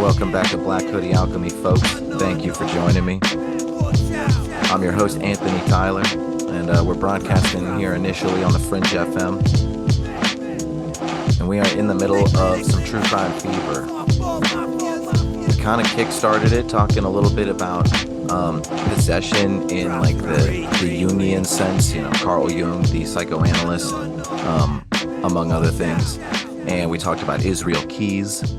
Welcome back to Black Hoodie Alchemy, folks. Thank you for joining me. I'm your host, Anthony Tyler, and we're broadcasting here initially on the Fringe FM. And we are in the middle of some true crime fever. We kind of kick-started it, talking a little bit about possession in like the Jungian sense, Carl Jung, the psychoanalyst, among other things. And we talked about Israel Keys.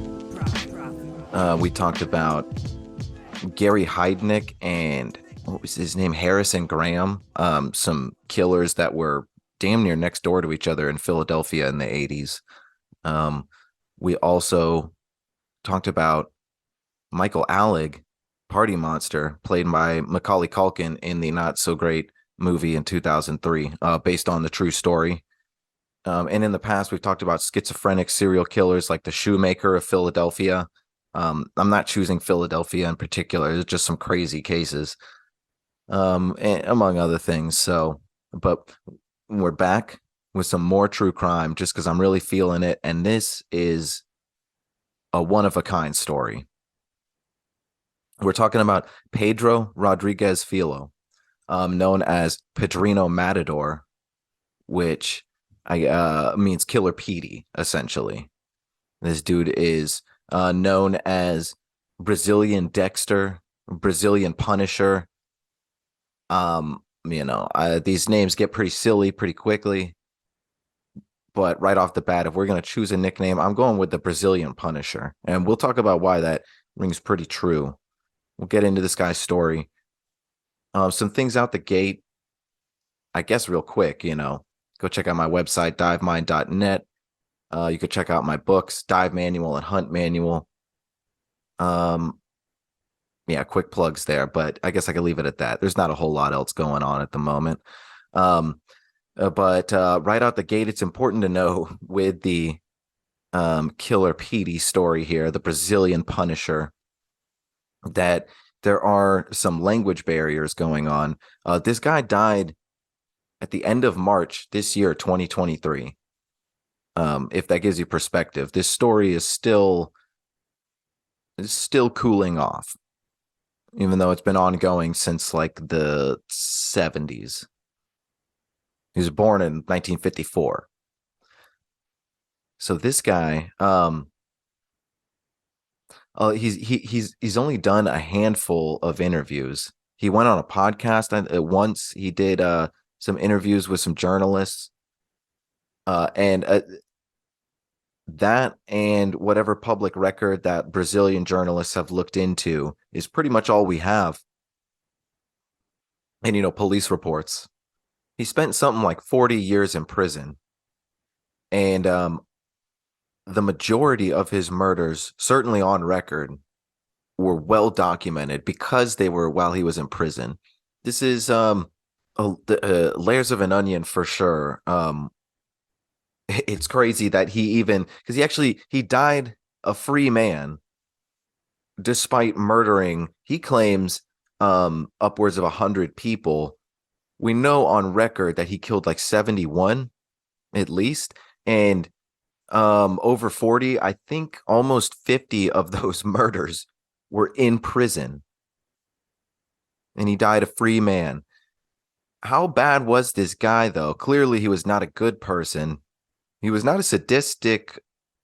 We talked about Gary Heidnik and what was his name? Harrison Graham. Some killers that were damn near next door to each other in Philadelphia in the 80s. We also talked about Michael Alec, Party Monster, played by Macaulay Culkin in the not so great movie in 2003, based on the true story. And in the past, we've talked about schizophrenic serial killers like the Shoemaker of Philadelphia. I'm not choosing Philadelphia in particular. There's just some crazy cases, and among other things. But we're back with some more true crime just because I'm really feeling it. And this is a one-of-a-kind story. We're talking about Pedro Rodrigues Filho, known as Pedriño Matador, which means Killer Petey, essentially. This dude is known as Brazilian Dexter, Brazilian Punisher. These names get pretty silly pretty quickly. But right off the bat, if we're going to choose a nickname, I'm going with the Brazilian Punisher. And we'll talk about why that rings pretty true. We'll get into this guy's story. Some things out the gate, I guess real quick, go check out my website, divemind.net. You could check out my books, Dive Manual and Hunt Manual. Quick plugs there, but I guess I could leave it at that. There's not a whole lot else going on at the moment. But right out the gate, it's important to know with the Killer Petey story here, the Brazilian Punisher, that there are some language barriers going on. This guy died at the end of March this year, 2023. If that gives you perspective, this story is still cooling off, even though it's been ongoing since like the 70s. He was born in 1954. So this guy, he's only done a handful of interviews. He went on a podcast once. He did some interviews with some journalists, and that and whatever public record that Brazilian journalists have looked into is pretty much all we have. And police reports. He spent something like 40 years in prison, and the majority of his murders, certainly on record, were well documented because they were while he was in prison. This is layers of an onion for sure. It's crazy that he died a free man despite murdering, he claims, upwards of 100 people. We know on record that he killed like 71 at least, and over 40, I think almost 50 of those murders were in prison, and he died a free man. How bad was this guy, though? Clearly he was not a good person. He was not a sadistic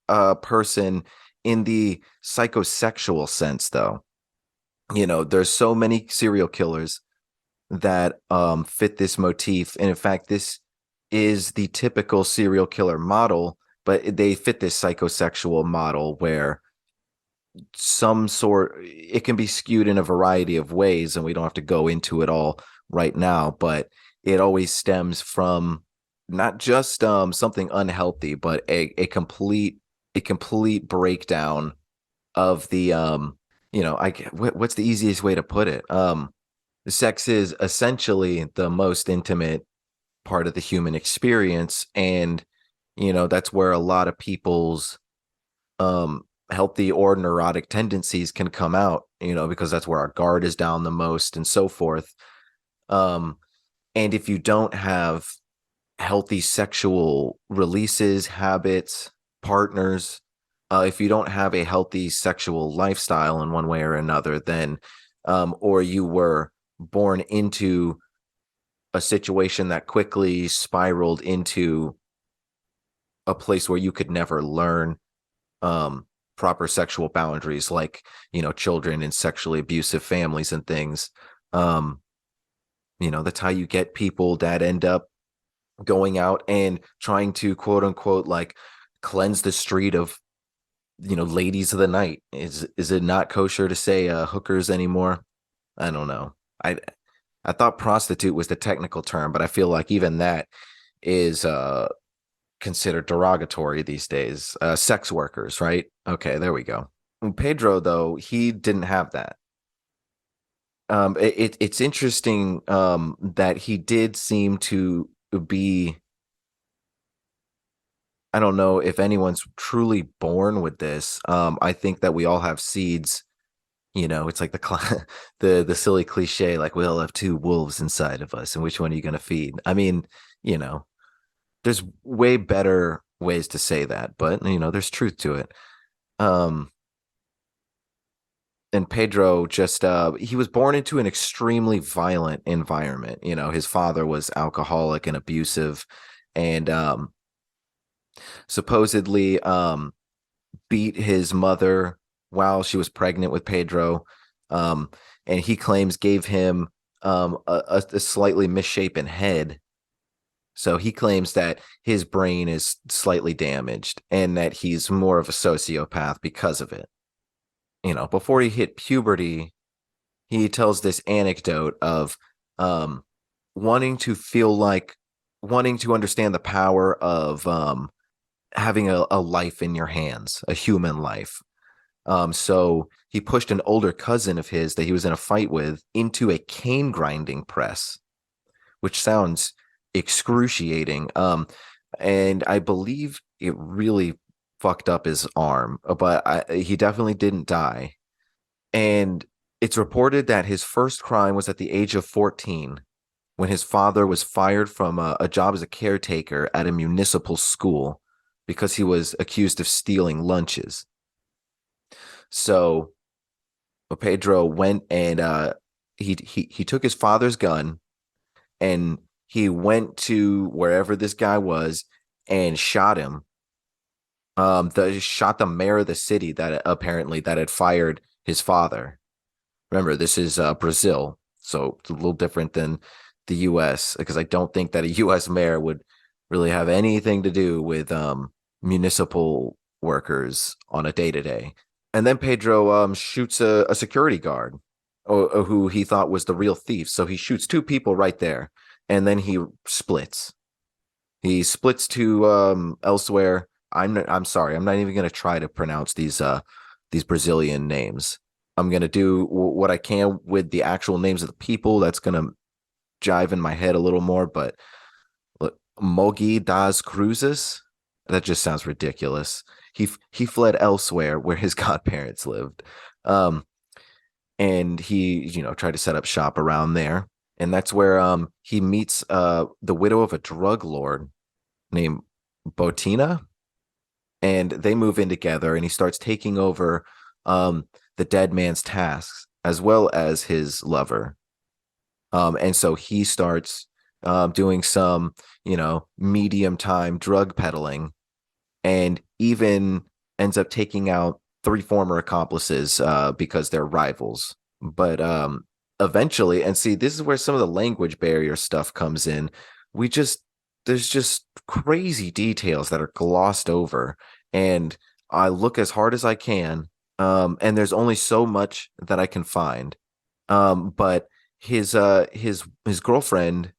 person in the psychosexual sense, though. There's so many serial killers that fit this motif, and in fact this is the typical serial killer model, but they fit this psychosexual model where it can be skewed in a variety of ways, and we don't have to go into it all right now, but it always stems from not just something unhealthy, but a complete breakdown of the what's the easiest way to put it? Sex is essentially the most intimate part of the human experience, and that's where a lot of people's healthy or neurotic tendencies can come out, because that's where our guard is down the most and so forth. And if you don't have healthy sexual releases, habits, partners, if you don't have a healthy sexual lifestyle in one way or another, then or you were born into a situation that quickly spiraled into a place where you could never learn proper sexual boundaries, like, children in sexually abusive families and things. That's how you get people that end up going out and trying to, quote unquote, like, cleanse the street of, ladies of the night. Is it not kosher to say hookers anymore? I don't know. I thought prostitute was the technical term, but I feel like even that is considered derogatory these days. Sex workers, right? Okay, there we go. Pedro, though, he didn't have that. It's interesting that he did seem to be, I don't know if anyone's truly born with this. I think that we all have seeds. It's like the silly cliche, like we all have two wolves inside of us, and which one are you going to feed? I mean, there's way better ways to say that, but there's truth to it. And Pedro just he was born into an extremely violent environment. His father was alcoholic and abusive, and supposedly beat his mother while she was pregnant with Pedro, and he claims gave him a slightly misshapen head. So he claims that his brain is slightly damaged and that he's more of a sociopath because of it. Before he hit puberty, he tells this anecdote of wanting to understand the power of having a life in your hands, a human life. So he pushed an older cousin of his that he was in a fight with into a cane grinding press, which sounds excruciating. And I believe it really fucked up his arm, but he definitely didn't die. And it's reported that his first crime was at the age of 14, when his father was fired from a job as a caretaker at a municipal school because he was accused of stealing lunches. So Pedro went and he took his father's gun and he went to wherever this guy was and shot him. Shot the mayor of the city that had fired his father. Remember, this is Brazil, so it's a little different than the U.S. because I don't think that a U.S. mayor would really have anything to do with municipal workers on a day-to-day. And then Pedro shoots a security guard who he thought was the real thief. So he shoots two people right there, and then he splits. He splits to elsewhere. I'm sorry. I'm not even going to try to pronounce these Brazilian names. I'm going to do what I can with the actual names of the people. That's going to jive in my head a little more. But look, Mogi das Cruzes, that just sounds ridiculous. He fled elsewhere where his godparents lived. And he, tried to set up shop around there. And that's where he meets the widow of a drug lord named Botina. And they move in together, and he starts taking over the dead man's tasks as well as his lover. And so he starts doing some, medium time drug peddling, and even ends up taking out 3 former accomplices because they're rivals. But eventually, and see, this is where some of the language barrier stuff comes in. There's just crazy details that are glossed over, and I look as hard as I can, and there's only so much that I can find. But his girlfriend,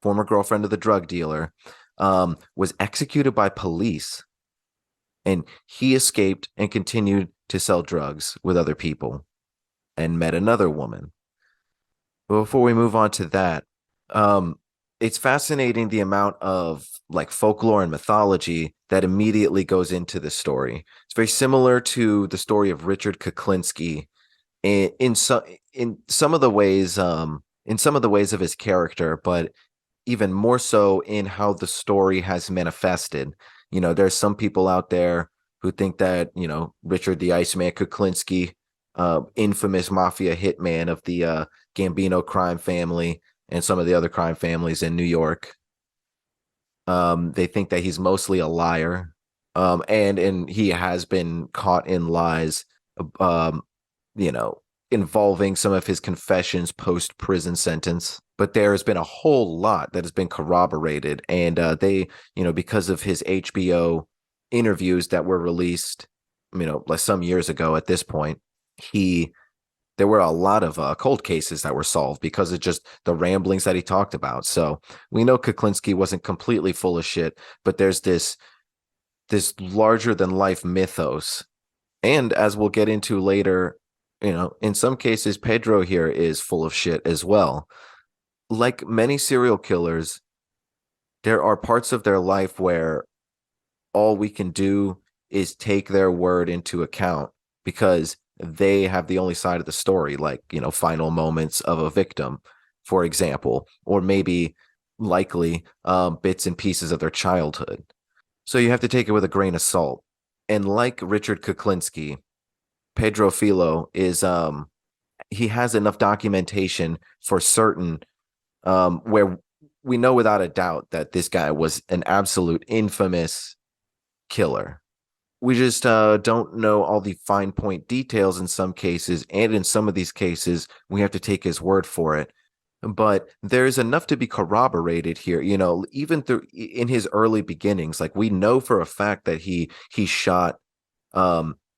former girlfriend of the drug dealer, was executed by police, and he escaped and continued to sell drugs with other people and met another woman. But before we move on to that, it's fascinating the amount of like folklore and mythology that immediately goes into this story. It's very similar to the story of Richard Kuklinski in some of the ways of his character, but even more so in how the story has manifested. There's some people out there who think that, Richard the Iceman Kuklinski, infamous mafia hitman of the Gambino crime family and some of the other crime families in New York. They think that he's mostly a liar, and he has been caught in lies, um, you know, involving some of his confessions post prison sentence. But there has been a whole lot that has been corroborated, and they, because of his HBO interviews that were released, like some years ago at this point, there were a lot of cold cases that were solved because of just the ramblings that he talked about. So we know Kuklinski wasn't completely full of shit, but there's this larger than life mythos. And as we'll get into later, in some cases, Pedro here is full of shit as well. Like many serial killers, there are parts of their life where all we can do is take their word into account because they have the only side of the story, like, final moments of a victim, for example, or maybe likely bits and pieces of their childhood. So you have to take it with a grain of salt. And like Richard Kuklinski, Pedro Filho is he has enough documentation for certain, where we know without a doubt that this guy was an absolute infamous killer. We just don't know all the fine point details in some cases, and in some of these cases, we have to take his word for it. But there's enough to be corroborated here, even through in his early beginnings. Like, we know for a fact that he shot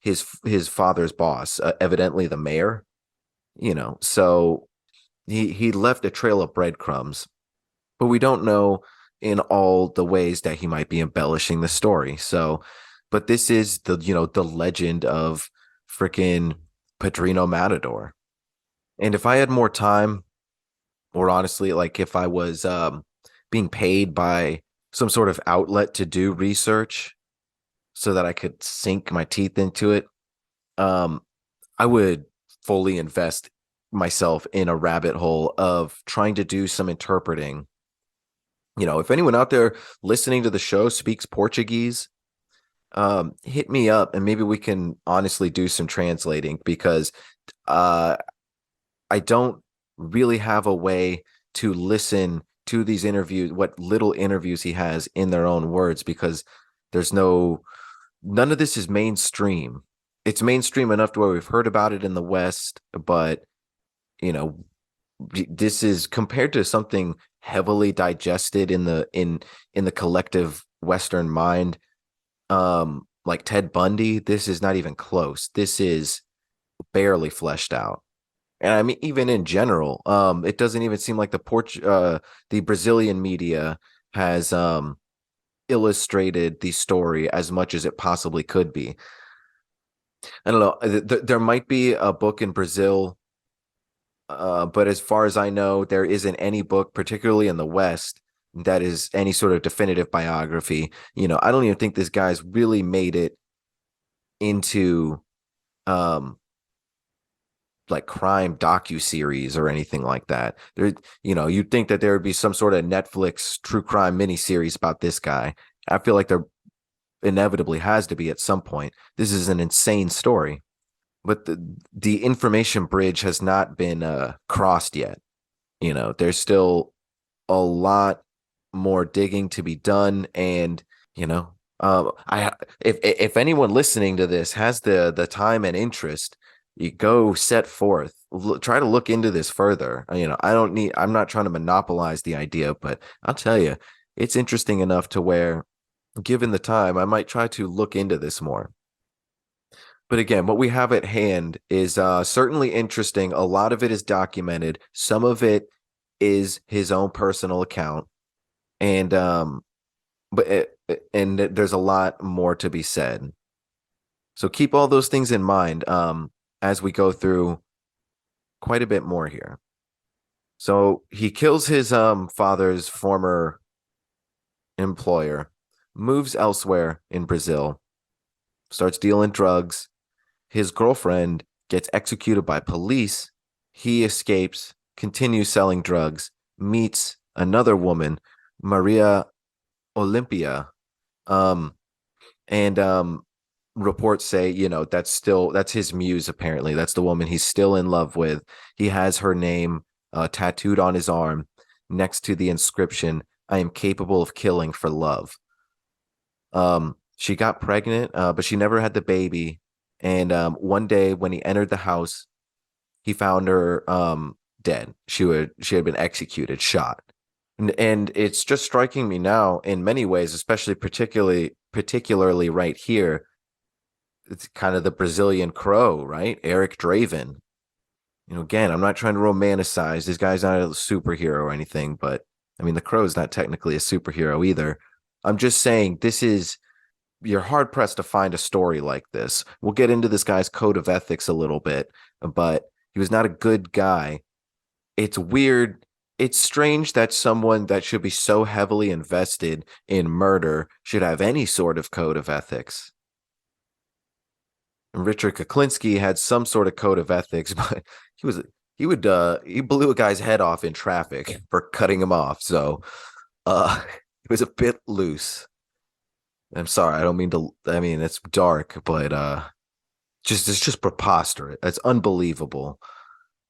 his father's boss, evidently the mayor. So he left a trail of breadcrumbs, but we don't know in all the ways that he might be embellishing the story. So, but this is the legend of freaking Pedrinho Matador. And if I had more time, or honestly, like if I was being paid by some sort of outlet to do research so that I could sink my teeth into it, I would fully invest myself in a rabbit hole of trying to do some interpreting. If anyone out there listening to the show speaks Portuguese, hit me up and maybe we can honestly do some translating, because I don't really have a way to listen to these interviews, what little interviews he has, in their own words, because none of this is mainstream. It's mainstream enough to where we've heard about it in the West, but this is compared to something heavily digested in the collective Western mind, like Ted Bundy. This is not even close. This is barely fleshed out. And I mean, even in general, it doesn't even seem like the Brazilian media has illustrated the story as much as it possibly could be. I don't know. There might be a book in Brazil, but as far as I know, there isn't any book, particularly in the West, that is any sort of definitive biography. I don't even think this guy's really made it into like crime docu-series or anything like that. You'd think that there would be some sort of Netflix true crime miniseries about this guy. I feel like there inevitably has to be at some point. This is an insane story, but the information bridge has not been crossed yet. There's still a lot more digging to be done, and if anyone listening to this has the time and interest, you go set forth, try to look into this further. I'm not trying to monopolize the idea, but I'll tell you, it's interesting enough to where, given the time, I might try to look into this more. But again, what we have at hand is certainly interesting. A lot of it is documented. Some of it is his own personal account, and and there's a lot more to be said. So keep all those things in mind as we go through quite a bit more here. So he kills his father's former employer, moves elsewhere in Brazil, starts dealing drugs. His girlfriend gets executed by police. He escapes, continues selling drugs, meets another woman, Maria Olympia, and reports say, that's his muse. Apparently, that's the woman he's still in love with. He has her name tattooed on his arm next to the inscription, "I am capable of killing for love." She got pregnant, but she never had the baby. And one day when he entered the house, he found her dead. She had been executed, shot. And it's just striking me now in many ways, especially particularly right here. It's kind of the Brazilian crow, right? Eric Draven. Again, I'm not trying to romanticize. This guy's not a superhero or anything, but I mean, the crow is not technically a superhero either. I'm just saying you're hard pressed to find a story like this. We'll get into this guy's code of ethics a little bit, but he was not a good guy. It's weird. It's strange that someone that should be so heavily invested in murder should have any sort of code of ethics. And Richard Kuklinski had some sort of code of ethics, but he blew a guy's head off in traffic for cutting him off. So it was a bit loose. I'm sorry, I don't mean to. I mean, it's dark, but it's just preposterous. It's unbelievable,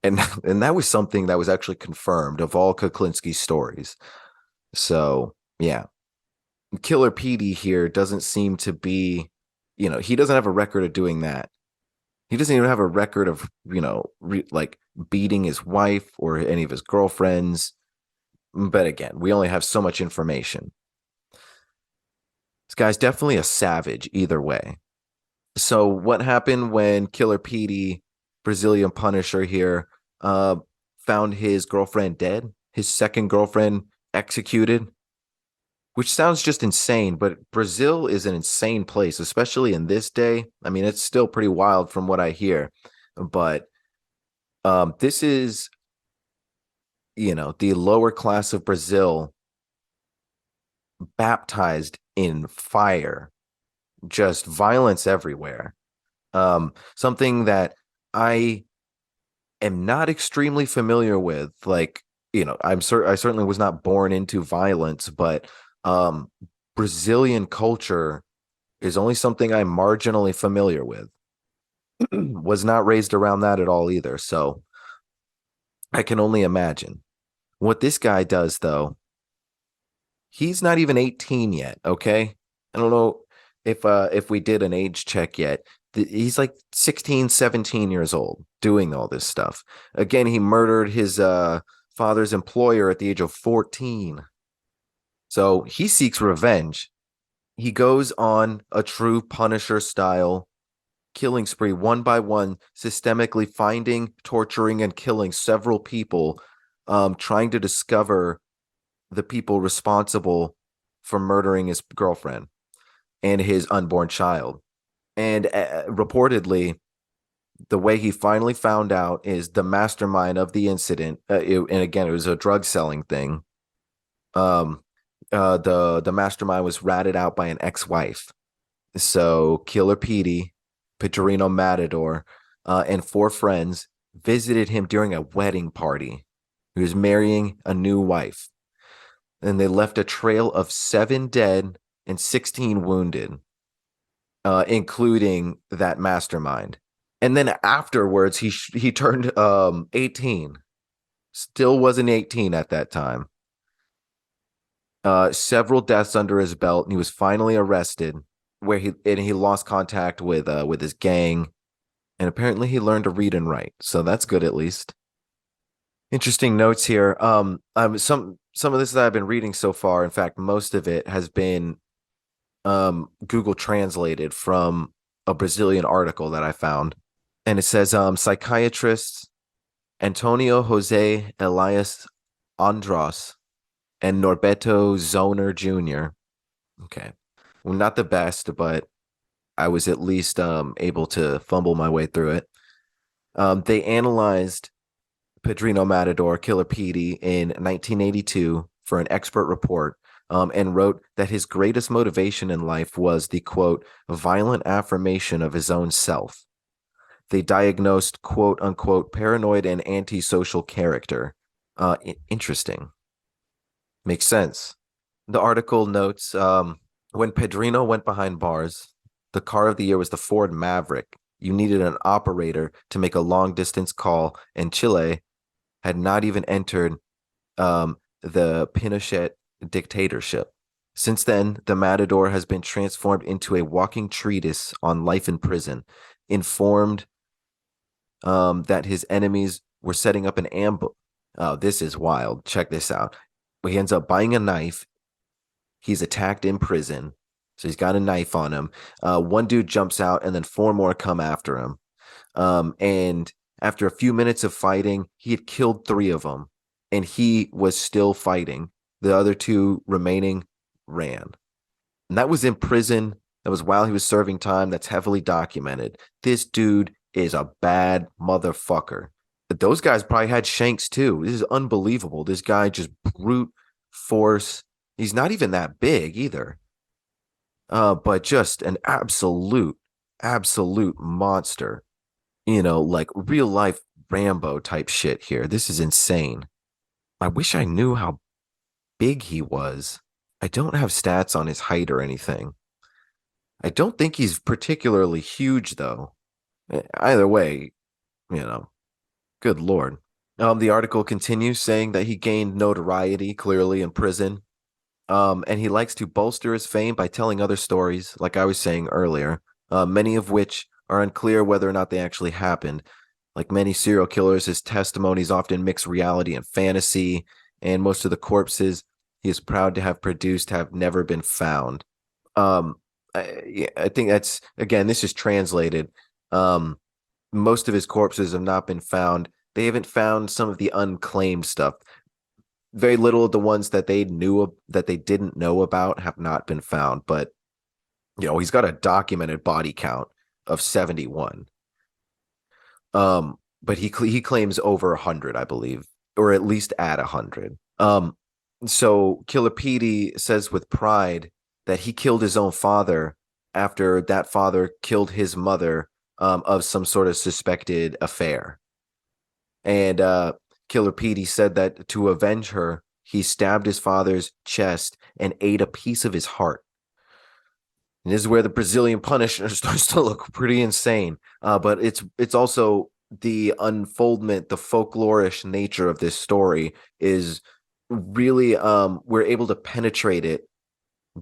and that was something that was actually confirmed of all Kuklinski's stories. So yeah, Killer Petey here doesn't seem to be, he doesn't have a record of doing that. He doesn't even have a record of like beating his wife or any of his girlfriends. But again, we only have so much information. This guy's definitely a savage either way. So what happened when Killer Petey, Brazilian Punisher here, found his girlfriend dead, his second girlfriend executed, which sounds just insane, but Brazil is an insane place, especially in this day. I mean, it's still pretty wild from what I hear, but this is, the lower class of Brazil baptized in fire, just violence everywhere. Something that I am not extremely familiar with. Like, I certainly was not born into violence, but Brazilian culture is only something I'm marginally familiar with. Was not raised around that at all either, so I can only imagine. What this guy does, though, he's not even 18 yet, okay? I don't know if we did an age check yet. He's like 16, 17 years old doing all this stuff. Again, he murdered his father's employer at the age of 14. So he seeks revenge. He goes on a true Punisher style killing spree, one by one, systemically finding, torturing, and killing several people, trying to discover the people responsible for murdering his girlfriend and his unborn child. And reportedly, the way he finally found out is the mastermind of the incident. And again, it was a drug selling thing. The mastermind was ratted out by an ex-wife. So Killer Petey, Pedrinho Matador, and 4 friends visited him during a wedding party. He was marrying a new wife. And they left a trail of 7 dead and 16 wounded, including that mastermind. And then afterwards, he turned 18. Still wasn't 18 at that time. Several deaths under his belt, and he was finally arrested, where he lost contact with his gang, and apparently he learned to read and write. So that's good, at least. Interesting notes here. Some of this that I've been reading so far, in fact, most of it has been Google translated from a Brazilian article that I found. And it says psychiatrists Antonio Jose Elias Andros and Norberto Zoner Jr. Okay. Well, not the best, but I was at least able to fumble my way through it. They analyzed Pedrinho Matador, Killer Petey, in 1982 for an expert report, and wrote that his greatest motivation in life was the, quote, violent affirmation of his own self. They diagnosed, quote unquote, paranoid and antisocial character. Interesting. Makes sense. The article notes when Pedrinho went behind bars, The car of the year was the Ford Maverick. You needed an operator to make a long distance call, and Chile had not even entered the Pinochet dictatorship. Since then, the Matador has been transformed into a walking treatise on life in prison, informed that his enemies were setting up an ambush. Oh, this is wild. Check this out. He ends up buying a knife. He's attacked in prison. So he's got a knife on him. One dude jumps out, and then four more come after him. And after a few minutes of fighting, he had killed three of them, and he was still fighting. The other two remaining ran. And that was in prison. That was while he was serving time. That's heavily documented. This dude is a bad motherfucker. But those guys probably had shanks too. This is unbelievable. This guy just brute force. He's not even that big either. But just an absolute monster. You know, like real life Rambo type shit here. This is insane. I wish I knew how big he was. I don't have stats on his height or anything. I don't think he's particularly huge, though. Either way, you know, good Lord. The article continues saying that he gained notoriety clearly in prison. And he likes to bolster his fame by telling other stories, like I was saying earlier, many of which are unclear whether or not they actually happened. Like many serial killers, his testimonies often mix reality and fantasy, and most of the corpses he is proud to have produced have never been found. I think that's, again, this is translated. Most of his corpses have not been found. They haven't found some of the unclaimed stuff. Very little of the ones that they didn't know about have not been found. But, you know, he's got a documented body count of 71. But he claims over 100, I believe, or at least at 100. So Killer Petey says with pride that he killed his own father after that father killed his mother of some sort of suspected affair. And Killer Petey said that to avenge her, he stabbed his father's chest and ate a piece of his heart. And this is where the Brazilian Punisher starts to look pretty insane. But it's also the unfoldment, the folklorish nature of this story is really we're able to penetrate it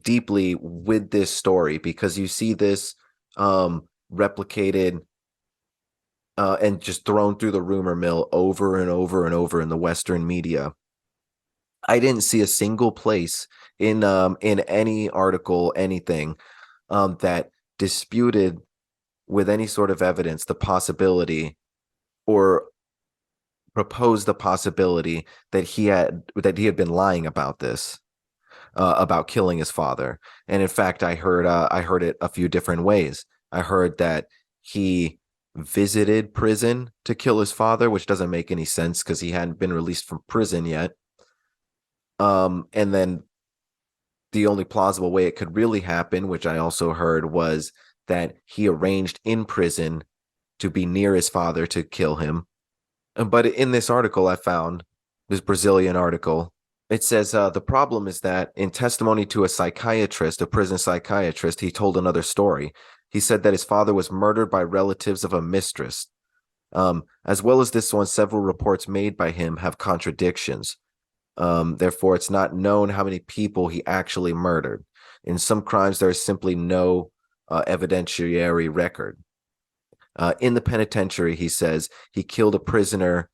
deeply with this story because you see this replicated and just thrown through the rumor mill over and over and over in the Western media. I didn't see a single place in any article, anything that disputed with any sort of evidence the possibility or proposed the possibility that he had been lying about this, about killing his father. And in fact, I heard it a few different ways. I heard that he visited prison to kill his father, which doesn't make any sense because he hadn't been released from prison yet. And then the only plausible way it could really happen, which I also heard, was that he arranged in prison to be near his father to kill him. But in this article I found, this Brazilian article, it says the problem is that in testimony to a prison psychiatrist, he told another story. He said that his father was murdered by relatives of a mistress. As well as this one, several reports made by him have contradictions. Therefore, it's not known how many people he actually murdered. In some crimes, there is simply no evidentiary record. In the penitentiary, he says, he killed a prisoner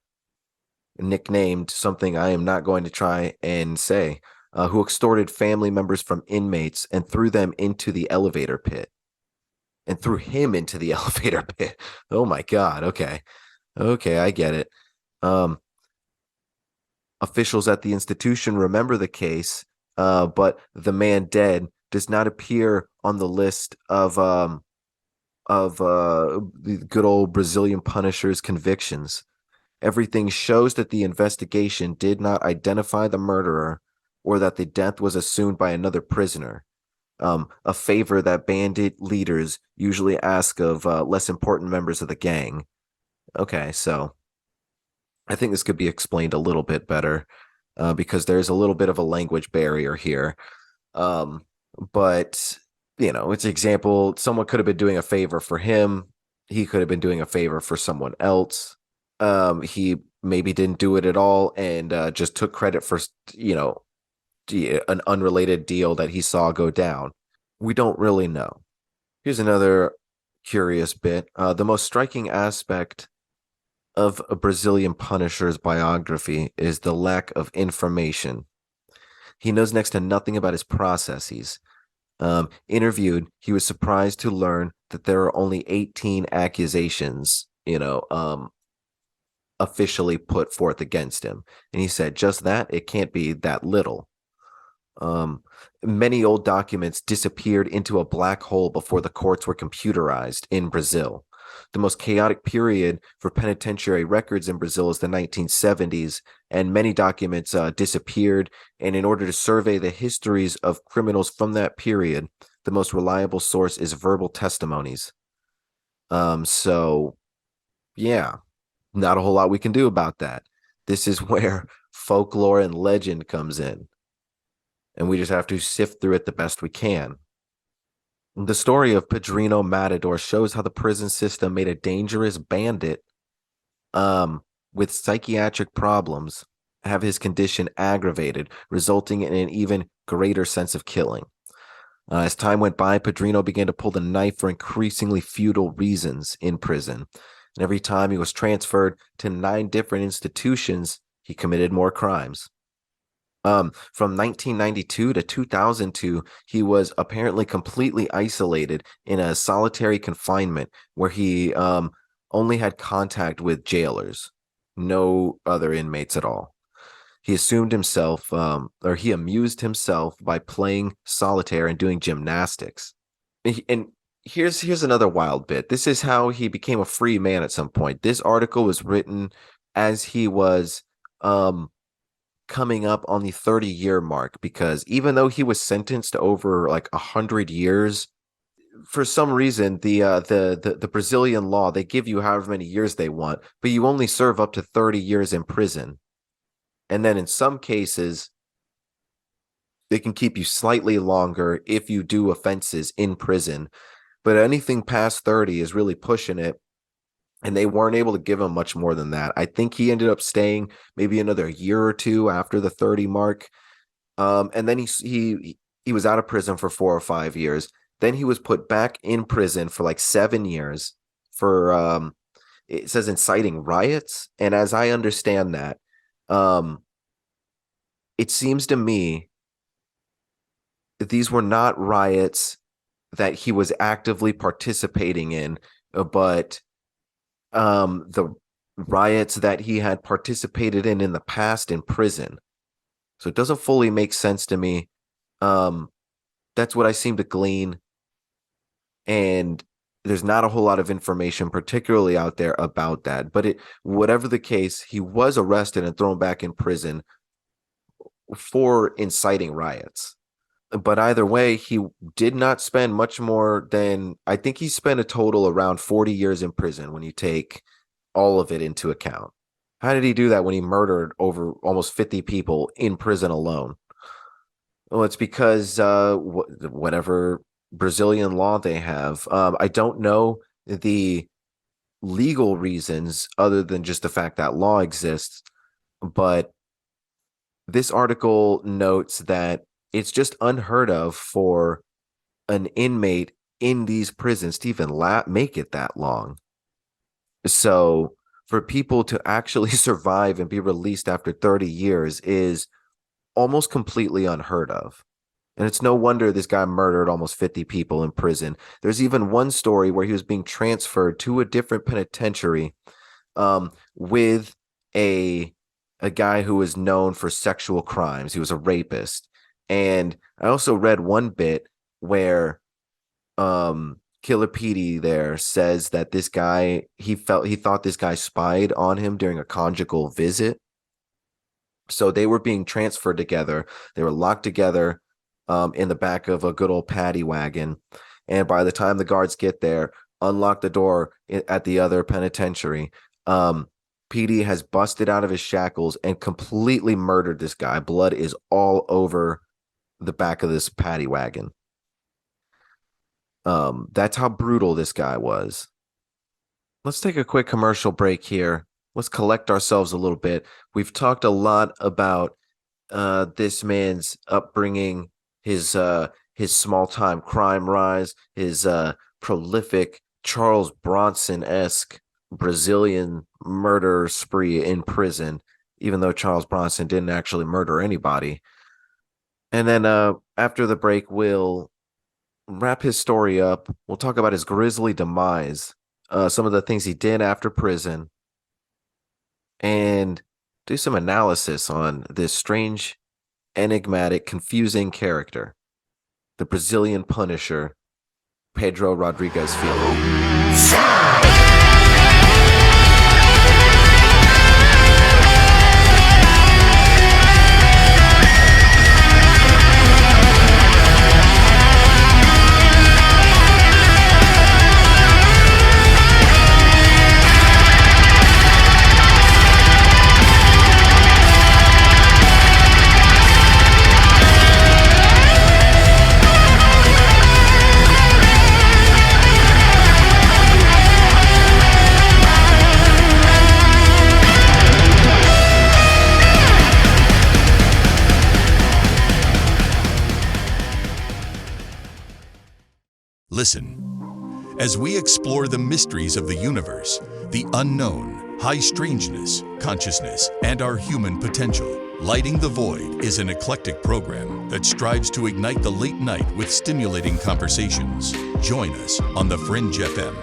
nicknamed something I am not going to try and say, who extorted family members from inmates and threw them into the elevator pit. And threw him into the elevator pit. Oh my God. Okay, I get it. Officials at the institution remember the case, but the man dead does not appear on the list of the good old Brazilian Punisher's convictions. Everything shows that the investigation did not identify the murderer or that the death was assumed by another prisoner. A favor that bandit leaders usually ask of less important members of the gang. Okay, so I think this could be explained a little bit better because there's a little bit of a language barrier here. But It's an example. Someone could have been doing a favor for him. He could have been doing a favor for someone else. He maybe didn't do it at all and just took credit for, an unrelated deal that he saw go down. We don't really know. Here's another curious bit. The most striking aspect of a Brazilian Punisher's biography is the lack of information. He knows next to nothing about his processes. Interviewed, he was surprised to learn that there are only 18 accusations, officially put forth against him. And he said, just that, it can't be that little. Many old documents disappeared into a black hole before the courts were computerized in Brazil. The most chaotic period for penitentiary records in Brazil is the 1970s, and many documents disappeared. And in order to survey the histories of criminals from that period, the most reliable source is verbal testimonies. So, yeah, not a whole lot we can do about that. This is where folklore and legend comes in, and we just have to sift through it the best we can. The story of Pedrinho Matador shows how the prison system made a dangerous bandit with psychiatric problems have his condition aggravated, resulting in an even greater sense of killing. As time went by, Pedrinho began to pull the knife for increasingly futile reasons in prison. And every time he was transferred to 9 different institutions, he committed more crimes. From 1992 to 2002, he was apparently completely isolated in a solitary confinement where he only had contact with jailers, no other inmates at all. He assumed himself, or he amused himself by playing solitaire and doing gymnastics. And here's another wild bit. This is how he became a free man at some point. This article was written as he was coming up on the 30-year mark, because even though he was sentenced to over like 100 years, for some reason the Brazilian law, they give you however many years they want, but you only serve up to 30 years in prison. And then in some cases, they can keep you slightly longer if you do offenses in prison. But anything past 30 is really pushing it. And they weren't able to give him much more than that. I think he ended up staying maybe another year or two after the 30 mark. And then he was out of prison for 4 or 5 years. Then he was put back in prison for like 7 years for, it says, inciting riots. And as I understand that, it seems to me that these were not riots that he was actively participating in, but the riots that he had participated in the past in prison. So it doesn't fully make sense to me. That's what I seem to glean. And there's not a whole lot of information particularly out there about that. But whatever the case, he was arrested and thrown back in prison for inciting riots. But either way, he did not spend much more than, I think he spent a total around 40 years in prison when you take all of it into account. How did he do that when he murdered over almost 50 people in prison alone? Well, it's because whatever Brazilian law they have. I don't know the legal reasons other than just the fact that law exists. But this article notes that it's just unheard of for an inmate in these prisons to even make it that long. So for people to actually survive and be released after 30 years is almost completely unheard of. And it's no wonder this guy murdered almost 50 people in prison. There's even one story where he was being transferred to a different penitentiary with a guy who was known for sexual crimes. He was a rapist. And I also read one bit where Killer Petey there says that this guy, he thought this guy spied on him during a conjugal visit. So they were being transferred together. They were locked together in the back of a good old paddy wagon. And by the time the guards get there, unlock the door at the other penitentiary, Petey has busted out of his shackles and completely murdered this guy. Blood is all over the back of this paddy wagon. That's how brutal this guy was. Let's take a quick commercial break here. Let's collect ourselves a little bit. We've talked a lot about this man's upbringing, his small-time crime rise, his prolific Charles Bronson-esque Brazilian murder spree in prison, even though Charles Bronson didn't actually murder anybody. And then after the break, we'll wrap his story up. We'll talk about his grisly demise, some of the things he did after prison, and do some analysis on this strange, enigmatic, confusing character, the Brazilian Punisher, Pedro Rodrigues Filho. Listen, as we explore the mysteries of the universe, the unknown, high strangeness, consciousness, and our human potential, Lighting the Void is an eclectic program that strives to ignite the late night with stimulating conversations. Join us on The Fringe FM.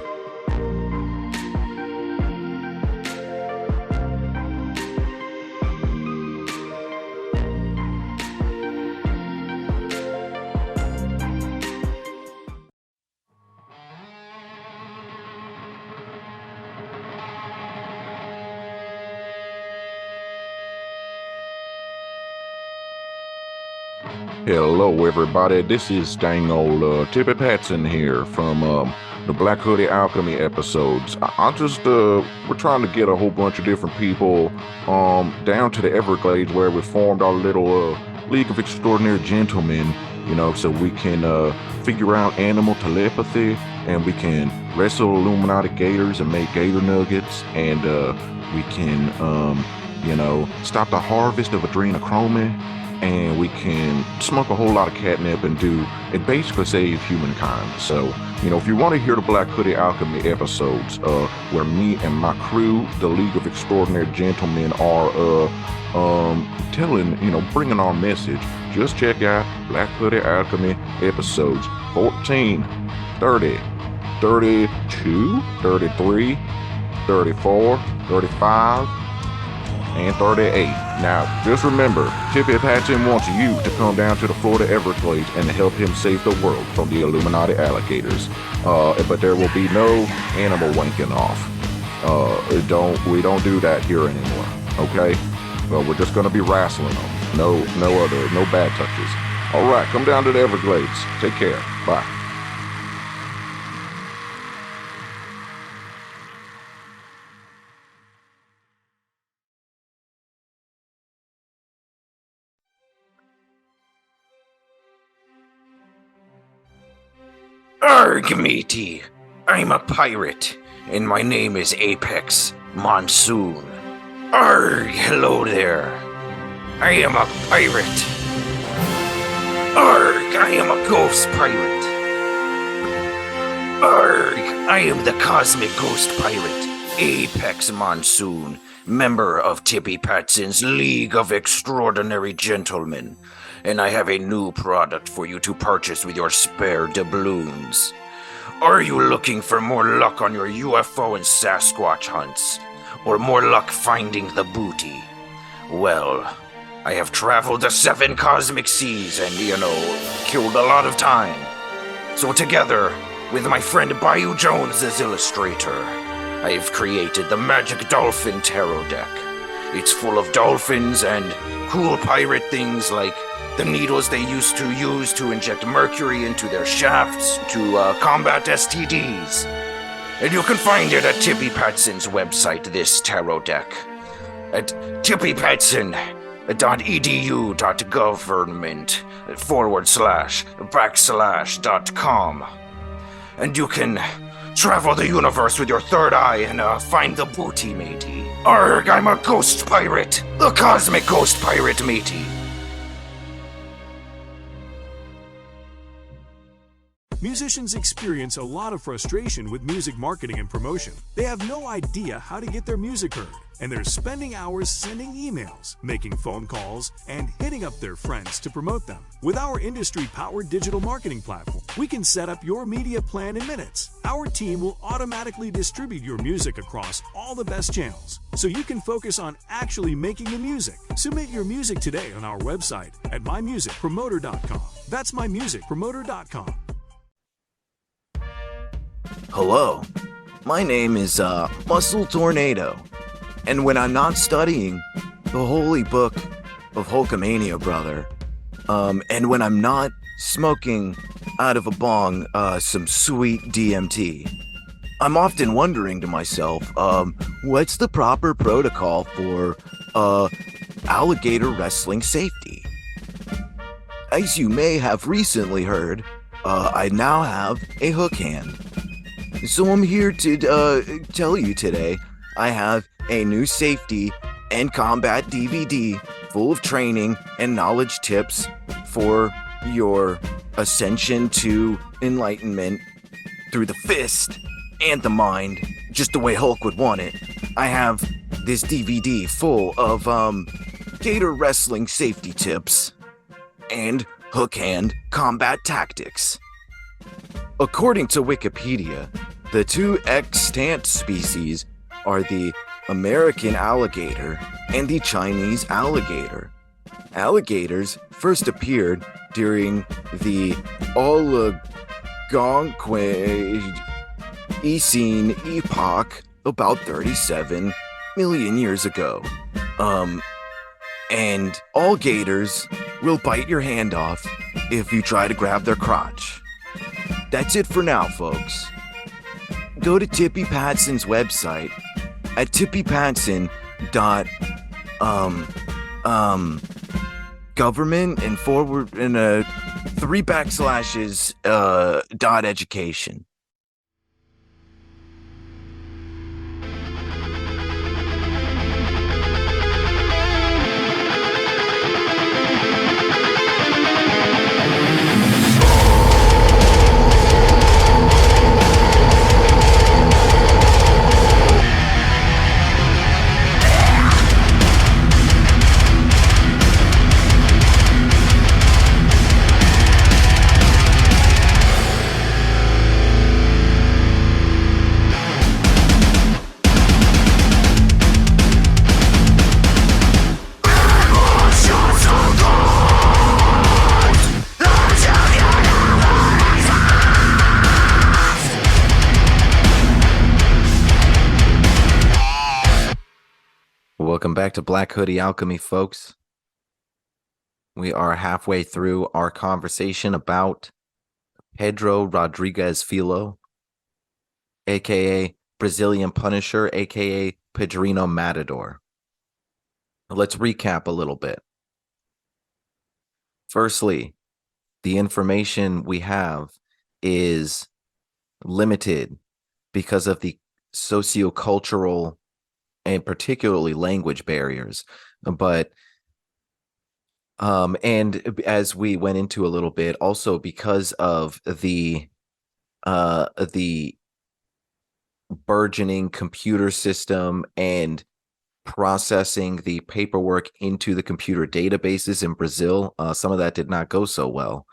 Hello everybody, this is dang old Tippy Patson here from the Black Hoodie Alchemy episodes. We're trying to get a whole bunch of different people down to the Everglades where we formed our little League of Extraordinary Gentlemen, so we can figure out animal telepathy, and we can wrestle Illuminati gators and make gator nuggets, and we can stop the harvest of adrenochrome, and we can smoke a whole lot of catnip and basically save humankind. So, if you want to hear the Black Hoodie Alchemy episodes, where me and my crew, the League of Extraordinary Gentlemen, are bringing our message, just check out Black Hoodie Alchemy episodes 14, 30, 32, 33, 34, 35, and 38. Now, just remember, Tippy Patson wants you to come down to the Florida Everglades and help him save the world from the Illuminati alligators. But there will be no animal wanking off. We don't do that here anymore, okay? Well, we're just gonna be wrestling them. No bad touches. All right, come down to the Everglades. Take care. Bye. Arg, matey. I'm a pirate, and my name is Apex Monsoon. Arg, hello there. I am a pirate. Arg, I am a ghost pirate. Arg, I am the cosmic ghost pirate, Apex Monsoon, member of Tippy Patson's League of Extraordinary Gentlemen. And I have a new product for you to purchase with your spare doubloons. Are you looking for more luck on your UFO and Sasquatch hunts? Or more luck finding the booty? Well, I have traveled the 7 cosmic seas and, killed a lot of time. So together, with my friend Bayou Jones as illustrator, I have created the Magic Dolphin Tarot deck. It's full of dolphins and cool pirate things like the needles they used to use to inject mercury into their shafts to combat STDs. And you can find it at Tippy Patson's website, this tarot deck, at tippypatson.edu.government//.com. and you can travel the universe with your third eye and find the booty, matey. Arg, I'm a ghost pirate, the cosmic ghost pirate, matey. Musicians experience a lot of frustration with music marketing and promotion. They have no idea how to get their music heard, and they're spending hours sending emails, making phone calls, and hitting up their friends to promote them. With our industry-powered digital marketing platform, we can set up your media plan in minutes. Our team will automatically distribute your music across all the best channels, so you can focus on actually making the music. Submit your music today on our website at mymusicpromoter.com. That's mymusicpromoter.com. Hello, my name is Muscle Tornado, and when I'm not studying the holy book of Hulkamania, brother, and when I'm not smoking out of a bong some sweet DMT, I'm often wondering to myself, what's the proper protocol for alligator wrestling safety? As you may have recently heard, I now have a hook hand. So I'm here to tell you today, I have a new safety and combat DVD full of training and knowledge tips for your ascension to enlightenment through the fist and the mind, just the way Hulk would want it. I have this DVD full of gator wrestling safety tips and hook hand combat tactics. According to Wikipedia, the two extant species are the American alligator and the Chinese alligator. Alligators first appeared during the Oligocene epoch about 37 million years ago. And all gators will bite your hand off if you try to grab their crotch. That's it for now, folks. Go to Tippy Patson's website at tippypatson.government and forward in a 3 dot education. Welcome back to Black Hoodie Alchemy, folks. We are halfway through our conversation about Pedro Rodrigues Filho, aka Brazilian Punisher, aka Pedrinho Matador. Let's recap a little bit. Firstly, the information we have is limited because of the sociocultural and particularly language barriers. But and as we went into a little bit, also because of the burgeoning computer system and processing the paperwork into the computer databases in Brazil, some of that did not go so well.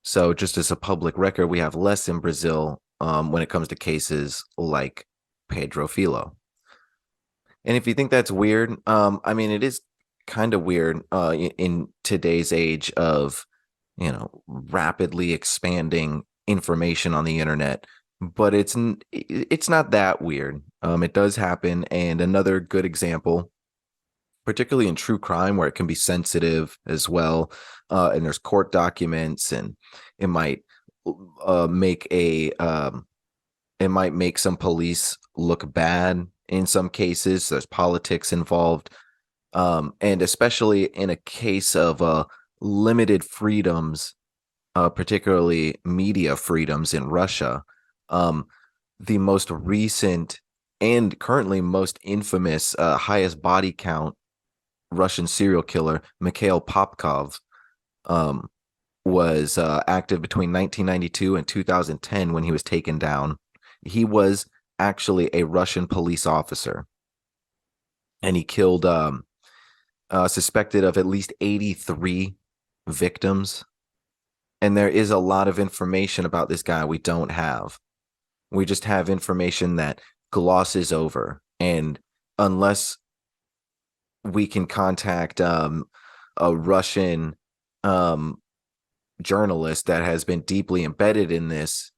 So just as a public record, we have less in Brazil when it comes to cases like Pedro Filho. And if you think that's weird, I mean, it is kind of weird in today's age of, rapidly expanding information on the internet. But it's not that weird. It does happen. And another good example, particularly in true crime, where it can be sensitive as well, and there's court documents, and it might make some police look bad. In some cases, there's politics involved, and especially in a case of limited freedoms particularly media freedoms in Russia. The most recent and currently most infamous, highest body count Russian serial killer, Mikhail Popkov, was active between 1992 and 2010 when he was taken down. He was actually a Russian police officer, and he killed, suspected of at least 83 victims. And there is a lot of information about this guy we don't have. We just have information that glosses over. And unless we can contact a Russian journalist that has been deeply embedded in this,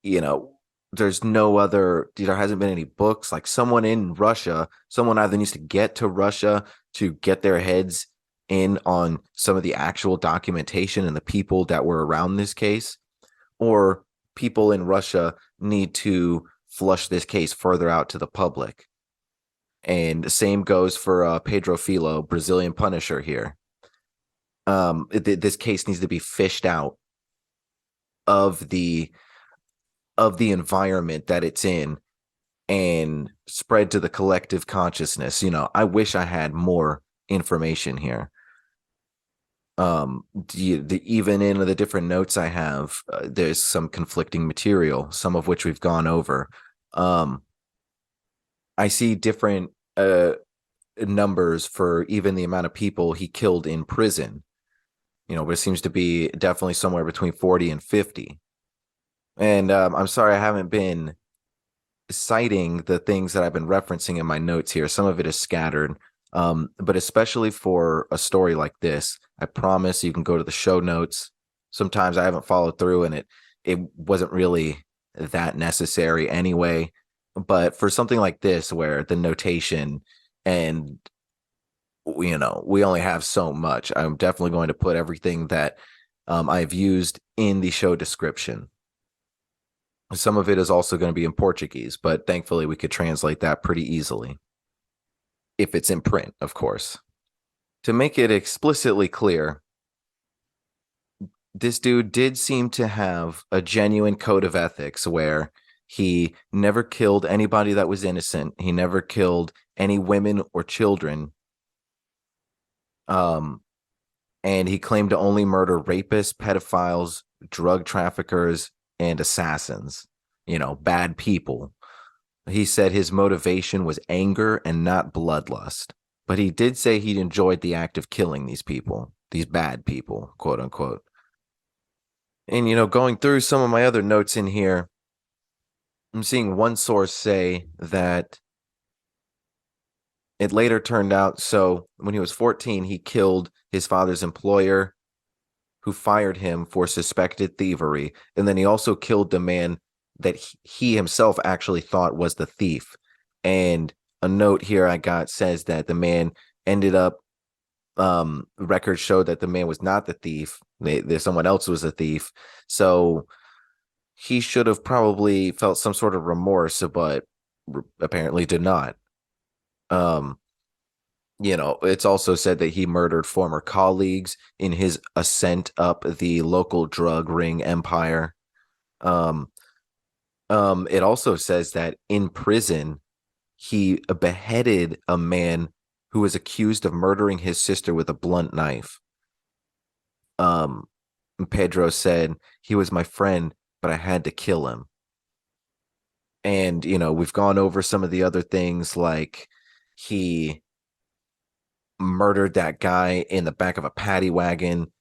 there's no other, there hasn't been any books. Like someone in Russia, someone either needs to get to Russia to get their heads in on some of the actual documentation and the people that were around this case, or people in Russia need to flush this case further out to the public. And the same goes for Pedro Filho, Brazilian Punisher here. This case needs to be fished out of the environment that it's in and spread to the collective consciousness. I wish I had more information here. Even in the different notes I have, there's some conflicting material, some of which we've gone over. I see different numbers for even the amount of people he killed in prison, but it seems to be definitely somewhere between 40 and 50. And I'm sorry I haven't been citing the things that I've been referencing in my notes here. Some of it is scattered, but especially for a story like this, I promise you can go to the show notes. Sometimes I haven't followed through, and it wasn't really that necessary anyway. But for something like this, where the notation and we only have so much, I'm definitely going to put everything that I've used in the show description. Some of it is also going to be in Portuguese, but thankfully we could translate that pretty easily. If it's in print, of course. To make it explicitly clear, this dude did seem to have a genuine code of ethics where he never killed anybody that was innocent. He never killed any women or children. And he claimed to only murder rapists, pedophiles, drug traffickers, and assassins, bad people. He said his motivation was anger and not bloodlust. But he did say he enjoyed the act of killing these people, these bad people, quote unquote. And, going through some of my other notes in here, I'm seeing one source say that it later turned out, so when he was 14, he killed his father's employer who fired him for suspected thievery. And then he also killed the man that he himself actually thought was the thief. And a note here I got says that the man ended up, records show that the man was not the thief. Someone else was a thief. So he should have probably felt some sort of remorse, but apparently did not. It's also said that he murdered former colleagues in his ascent up the local drug ring empire. It also says that in prison, he beheaded a man who was accused of murdering his sister with a blunt knife. Pedro said, he was my friend, but I had to kill him. And, we've gone over some of the other things, like he murdered that guy in the back of a paddy wagon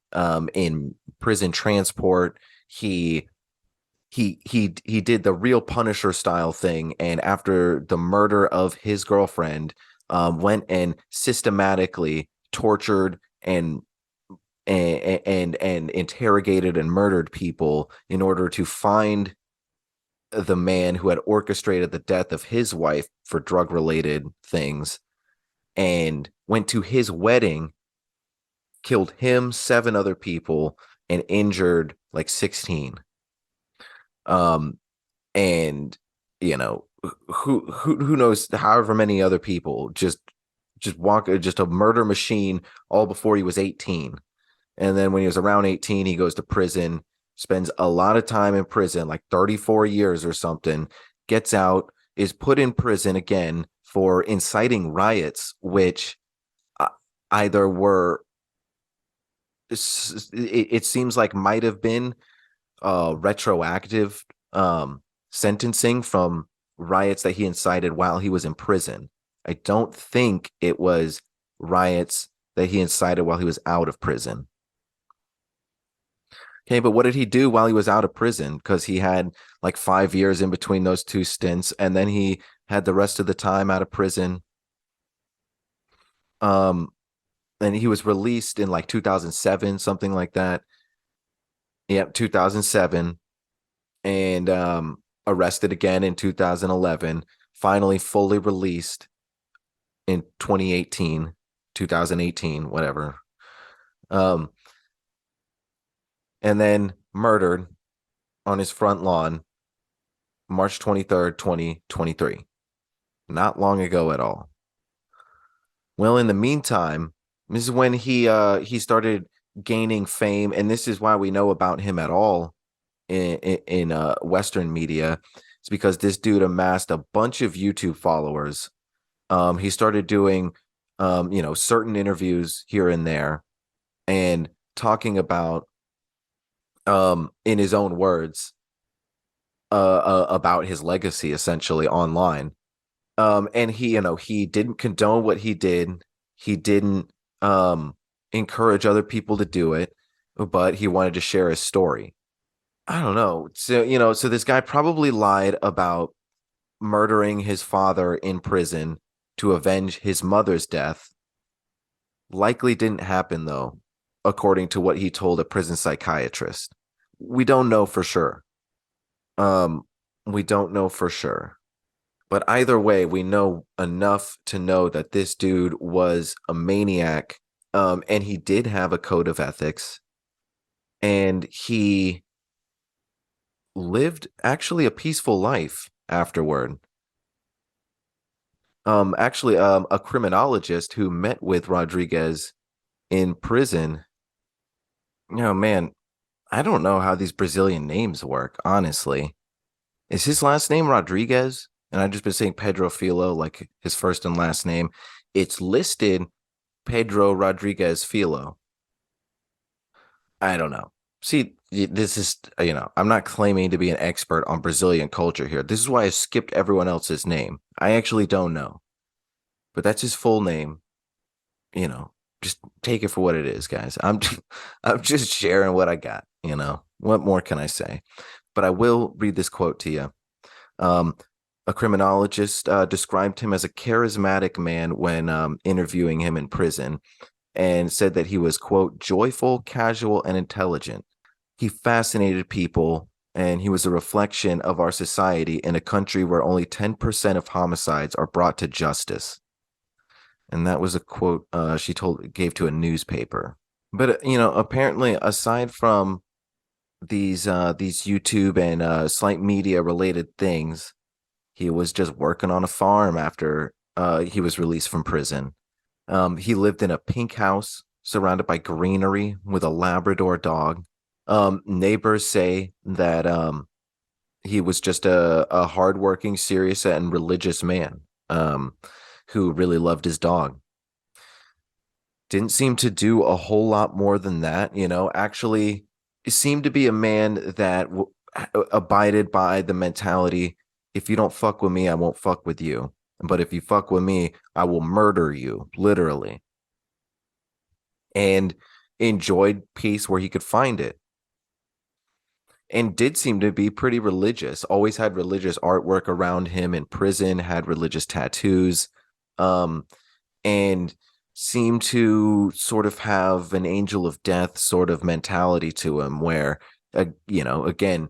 in prison transport. He did the real Punisher style thing, and after the murder of his girlfriend, went and systematically tortured and interrogated and murdered people in order to find the man who had orchestrated the death of his wife for drug-related things, and went to his wedding, killed him, 7 other people, and injured like 16. And who knows, however many other people, just a murder machine, all before he was 18. And then when he was around 18, he goes to prison, spends a lot of time in prison, like 34 years or something, gets out, is put in prison again for inciting riots, which either were, it seems like might have been retroactive sentencing from riots that he incited while he was in prison. I don't think it was riots that he incited while he was out of prison. Okay, but what did he do while he was out of prison? Because he had like 5 years in between those two stints, and then he had the rest of the time out of prison. And he was released in like 2007, something like that. Yep, 2007, and arrested again in 2011. Finally, fully released in 2018, whatever. And then murdered on his front lawn, March 23rd, 2023. Not long ago at all. Well, in the meantime, this is when he started gaining fame, and this is why we know about him at all in Western media. It's because this dude amassed a bunch of YouTube followers. He started doing certain interviews here and there and talking about in his own words about his legacy essentially online. And he didn't condone what he did. He didn't encourage other people to do it, but he wanted to share his story. I don't know. So this guy probably lied about murdering his father in prison to avenge his mother's death. Likely didn't happen, though, according to what he told a prison psychiatrist. We don't know for sure. We don't know for sure. But either way, we know enough to know that this dude was a maniac, and he did have a code of ethics, and he lived actually a peaceful life afterward. A criminologist who met with Rodrigues in prison. Man, I don't know how these Brazilian names work, honestly. Is his last name Rodrigues? And I've just been saying Pedro Filho, like his first and last name. It's listed Pedro Rodrigues Filho. I don't know. See, this is, I'm not claiming to be an expert on Brazilian culture here. This is why I skipped everyone else's name. I actually don't know. But that's his full name. Just take it for what it is, guys. I'm just sharing what I got, What more can I say? But I will read this quote to you. A criminologist described him as a charismatic man when interviewing him in prison, and said that he was, quote, joyful, casual, and intelligent. He fascinated people, and he was a reflection of our society in a country where only 10% of homicides are brought to justice. And that was a quote she gave to a newspaper. But, apparently, aside from these YouTube and slight media related things, he was just working on a farm after he was released from prison. He lived in a pink house surrounded by greenery with a Labrador dog. Neighbors say that he was just a hardworking, serious, and religious man who really loved his dog. Didn't seem to do a whole lot more than that, Actually, seemed to be a man that abided by the mentality, if you don't fuck with me, I won't fuck with you. But if you fuck with me, I will murder you, literally. And enjoyed peace where he could find it. And did seem to be pretty religious. Always had religious artwork around him in prison, had religious tattoos, and seemed to sort of have an angel of death sort of mentality to him where, again,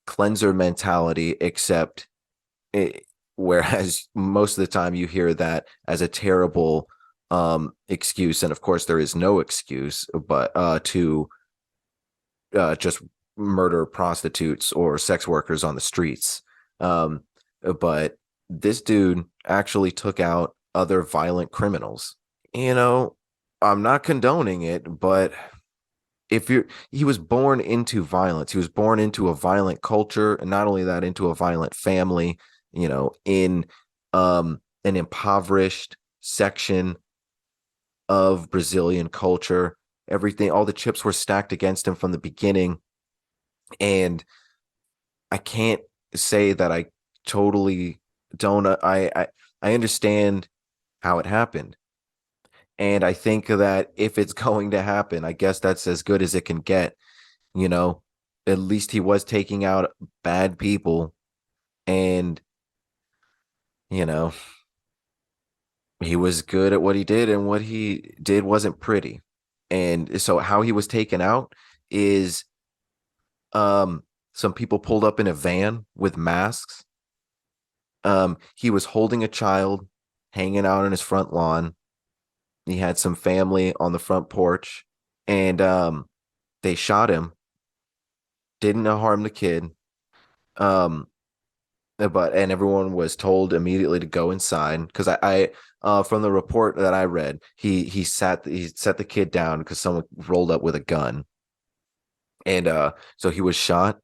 cleanser mentality, except whereas most of the time you hear that as a terrible excuse, and of course there is no excuse, but to just murder prostitutes or sex workers on the streets. But this dude actually took out other violent criminals. I'm not condoning it, but he was born into violence. He was born into a violent culture, and not only that, into a violent family, in an impoverished section of Brazilian culture. Everything, all the chips were stacked against him from the beginning. And I can't say that I totally don't. I understand how it happened. And I think that if it's going to happen, I guess that's as good as it can get. You know, at least he was taking out bad people, and, you know, he was good at what he did, and what he did wasn't pretty. And so how he was taken out is some people pulled up in a van with masks. He was holding a child hanging out on his front lawn. He had some family on the front porch, and they shot him. Didn't harm the kid. Um, and everyone was told immediately to go inside, because I from the report that I read, he set the kid down because someone rolled up with a gun, and so he was shot.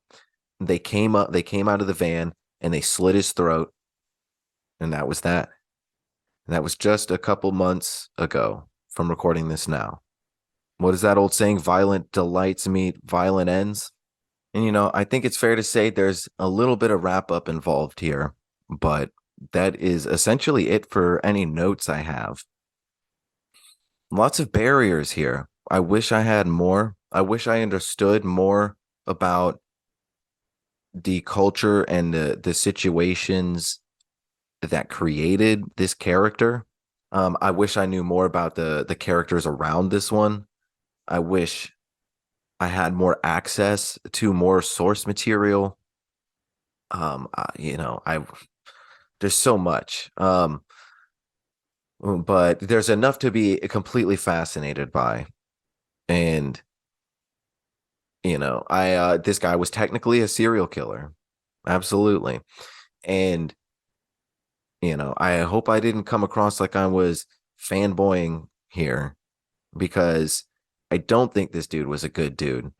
They came out of the van and they slit his throat, and that was that. And that was just a couple months ago from recording this now. What is that old saying? Violent delights meet violent ends. And, I think it's fair to say there's a little bit of wrap up involved here, but that is essentially it for any notes I have. Lots of barriers here. I wish I had more. I wish I understood more about the culture and the situations that created this character. I wish I knew more about the characters around this one. I wish I had more access to more source material. There's so much. But there's enough to be completely fascinated by. And, this guy was technically a serial killer. Absolutely. And, I hope I didn't come across like I was fanboying here, because I don't think this dude was a good dude.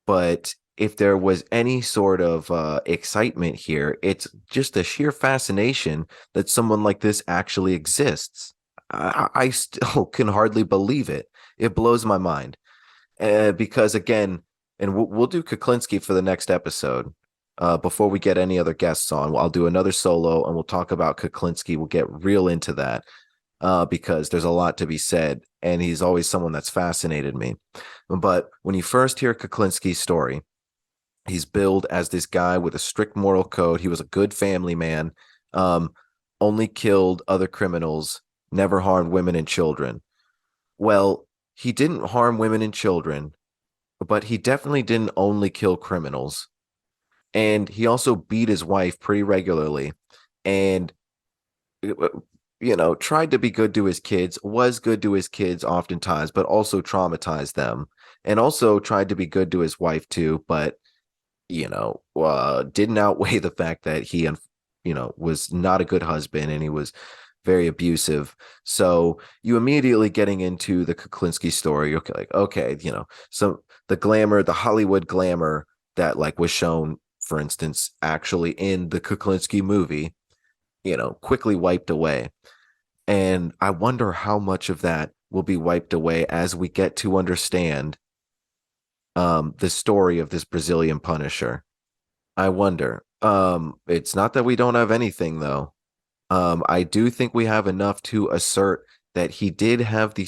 But if there was any sort of excitement here, it's just a sheer fascination that someone like this actually exists. I still can hardly believe it. It blows my mind. Because, again, and we'll do Kuklinski for the next episode. Before we get any other guests on, I'll do another solo and we'll talk about Kuklinski. We'll get real into that, because there's a lot to be said, and he's always someone that's fascinated me. But when you first hear Kuklinski's story, he's billed as this guy with a strict moral code. He was a good family man, only killed other criminals, never harmed women and children. Well, he didn't harm women and children, but he definitely didn't only kill criminals. And he also beat his wife pretty regularly, and, tried to be good to his kids, was good to his kids oftentimes, but also traumatized them, and also tried to be good to his wife too, but, didn't outweigh the fact that he, was not a good husband, and he was very abusive. So you immediately getting into the Kuklinski story, you're like, okay, so the glamour, the Hollywood glamour that was shown, for instance, actually in the Kuklinski movie, quickly wiped away. And I wonder how much of that will be wiped away as we get to understand the story of this Brazilian Punisher. I wonder. It's not that we don't have anything, though. I do think we have enough to assert that he did have the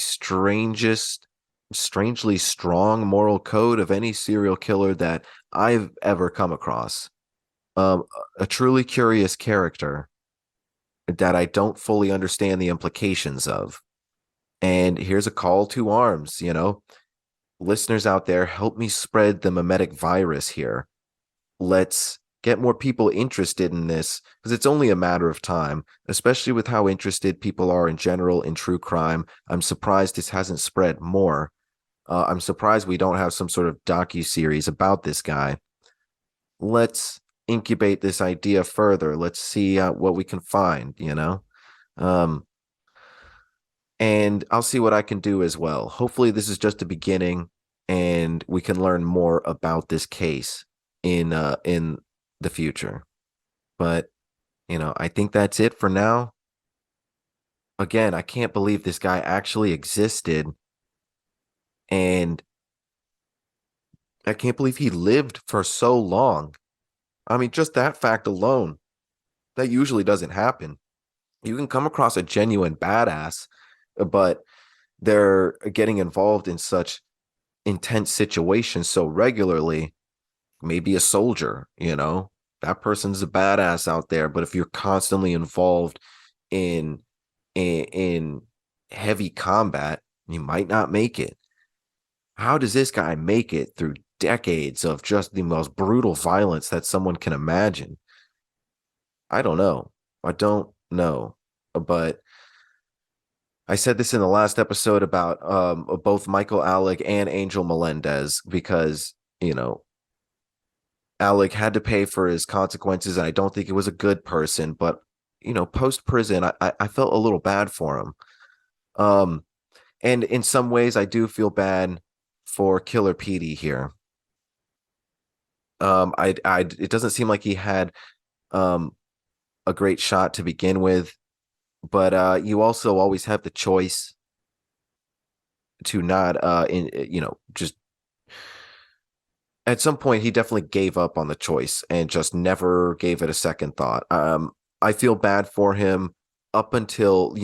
strangely strong moral code of any serial killer that I've ever come across. A truly curious character that I don't fully understand the implications of. And here's a call to arms, listeners out there, help me spread the mimetic virus here. Let's get more people interested in this, because it's only a matter of time, especially with how interested people are in general in true crime. I'm surprised this hasn't spread more. I'm surprised we don't have some sort of docu-series about this guy. Let's incubate this idea further. Let's see what we can find, and I'll see what I can do as well. Hopefully this is just a beginning. and we can learn more about this case in the future. But I think that's it for now. Again, I can't believe this guy actually existed, and I can't believe he lived for so long. I mean, just that fact alone, that usually doesn't happen. You can come across a genuine badass, but they're getting involved in such intense situations so regularly. Maybe a soldier, that person's a badass out there. But if you're constantly involved in heavy combat, you might not make it. How does this guy make it through decades of just the most brutal violence that someone can imagine? I don't know. But I said this in the last episode about both Michael Alec and Angel Melendez, because Alec had to pay for his consequences, and I don't think he was a good person, but post prison, I felt a little bad for him. And in some ways I do feel bad for Killer Petey here. It doesn't seem like he had a great shot to begin with, but you also always have the choice to not just at some point he definitely gave up on the choice and just never gave it a second thought. I feel bad for him up until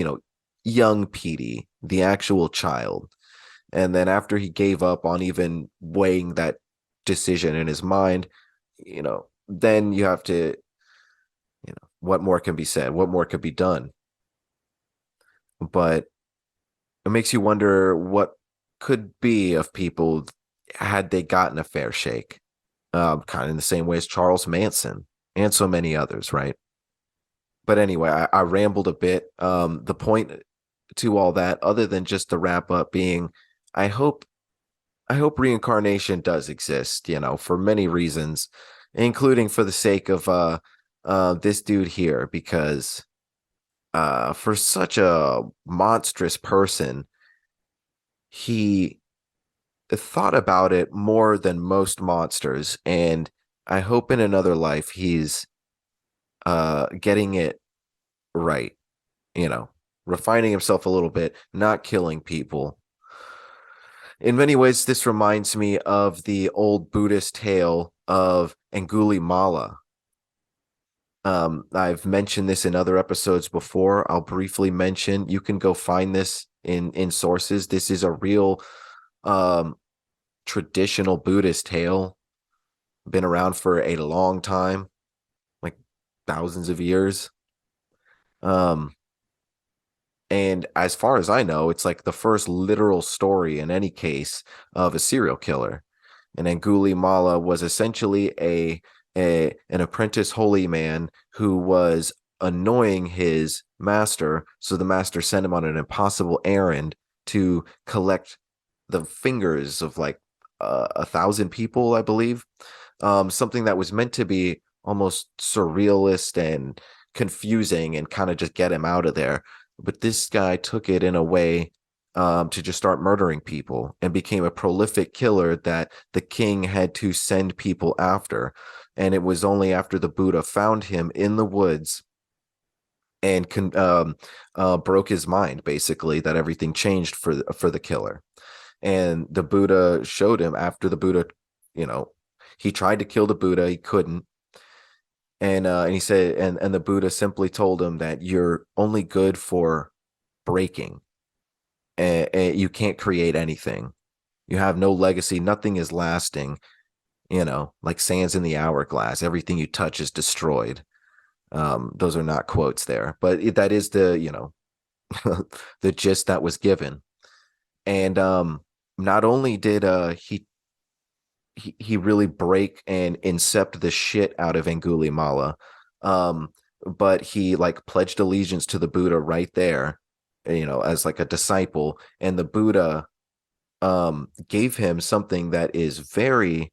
young Petey, the actual child. And then after he gave up on even weighing that decision in his mind, then you have to, what more can be said? What more could be done? But it makes you wonder what could be of people had they gotten a fair shake, kind of in the same way as Charles Manson and so many others, right? But anyway, I rambled a bit. The point to all that, other than just the wrap up, being I hope reincarnation does exist, for many reasons, including for the sake of this dude here, because for such a monstrous person, he thought about it more than most monsters, and I hope in another life he's getting it right, refining himself a little bit, not killing people. In many ways, this reminds me of the old Buddhist tale of Angulimala. I've mentioned this in other episodes before. I'll briefly mention, you can go find this in sources. This is a real traditional Buddhist tale, been around for a long time, like thousands of years. And as far as I know, it's like the first literal story in any case of a serial killer. And Angulimala was essentially an apprentice holy man who was annoying his master, so the master sent him on an impossible errand to collect the fingers of like 1,000 people, I believe. Something that was meant to be almost surrealist and confusing and kind of just get him out of there. But this guy took it in a way to just start murdering people and became a prolific killer that the king had to send people after. And it was only after the Buddha found him in the woods and broke his mind, basically, that everything changed for the killer. And the Buddha showed him, after the Buddha, he tried to kill the Buddha, he couldn't. And he said, and the Buddha simply told him that you're only good for breaking. And you can't create anything. You have no legacy. Nothing is lasting. Like sands in the hourglass. Everything you touch is destroyed. Those are not quotes there, but that is the the gist that was given. And not only did he really break and incept the shit out of Angulimala, but he like pledged allegiance to the Buddha right there, as like a disciple. And the Buddha gave him something that is very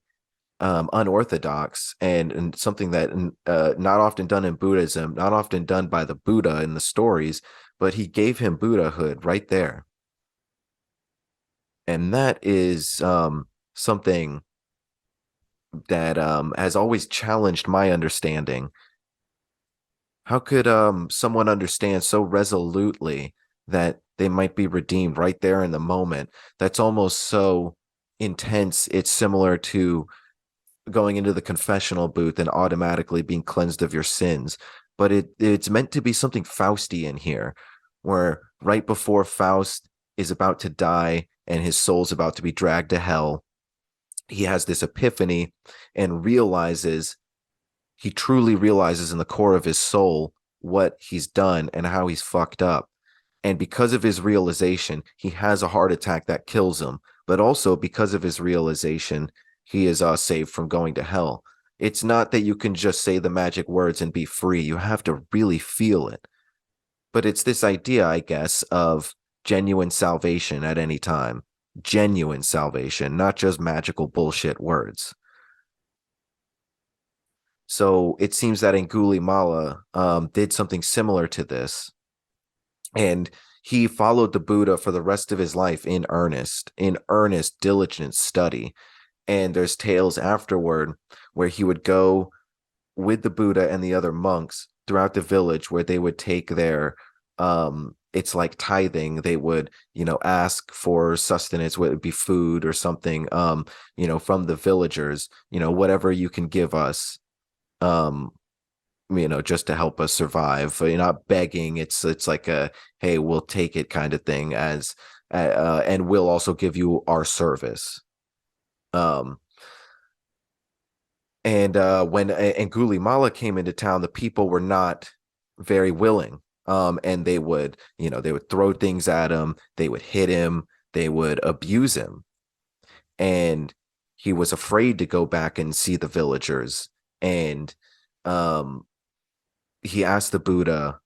unorthodox and something that not often done in Buddhism, not often done by the Buddha in the stories, but he gave him Buddhahood right there. And that is something that has always challenged my understanding. How could someone understand so resolutely that they might be redeemed right there in the moment? That's almost so intense. It's similar to going into the confessional booth and automatically being cleansed of your sins. But it's meant to be something Faustian here, where right before Faust is about to die and his soul's about to be dragged to hell, he has this epiphany and he truly realizes in the core of his soul what he's done and how he's fucked up. And because of his realization, he has a heart attack that kills him. But also because of his realization, he is saved from going to hell. It's not that you can just say the magic words and be free. You have to really feel it. But it's this idea, I guess, of genuine salvation at any time. Genuine salvation, not just magical bullshit words. So it seems that Angulimala did something similar to this. And he followed the Buddha for the rest of his life in earnest, diligent study. And there's tales afterward where he would go with the Buddha and the other monks throughout the village where they would take their, it's like tithing. They would, ask for sustenance, whether it be food or something, from the villagers, whatever you can give us, just to help us survive. You're not begging. It's like a, hey, we'll take it kind of thing and we'll also give you our service. And when Angulimala came into town, the people were not very willing. And they would throw things at him. They would hit him. They would abuse him. And he was afraid to go back and see the villagers. And he asked the Buddha,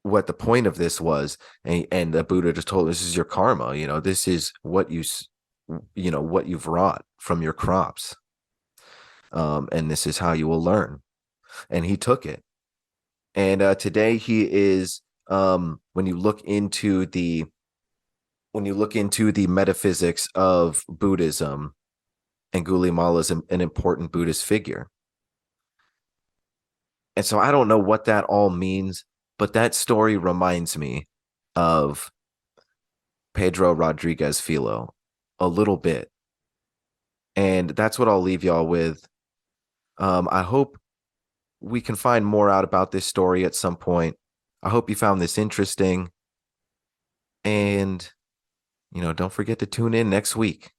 what the point of this was. And the Buddha just told him, this is your karma. This is what what you've wrought from your crops. And this is how you will learn. And he took it. And today he is, when you look into the metaphysics of Buddhism, Angulimala is an important Buddhist figure. And so I don't know what that all means, but that story reminds me of Pedro Rodrigues Filho a little bit. And that's what I'll leave y'all with. I hope we can find more out about this story at some point. I hope you found this interesting. And, don't forget to tune in next week.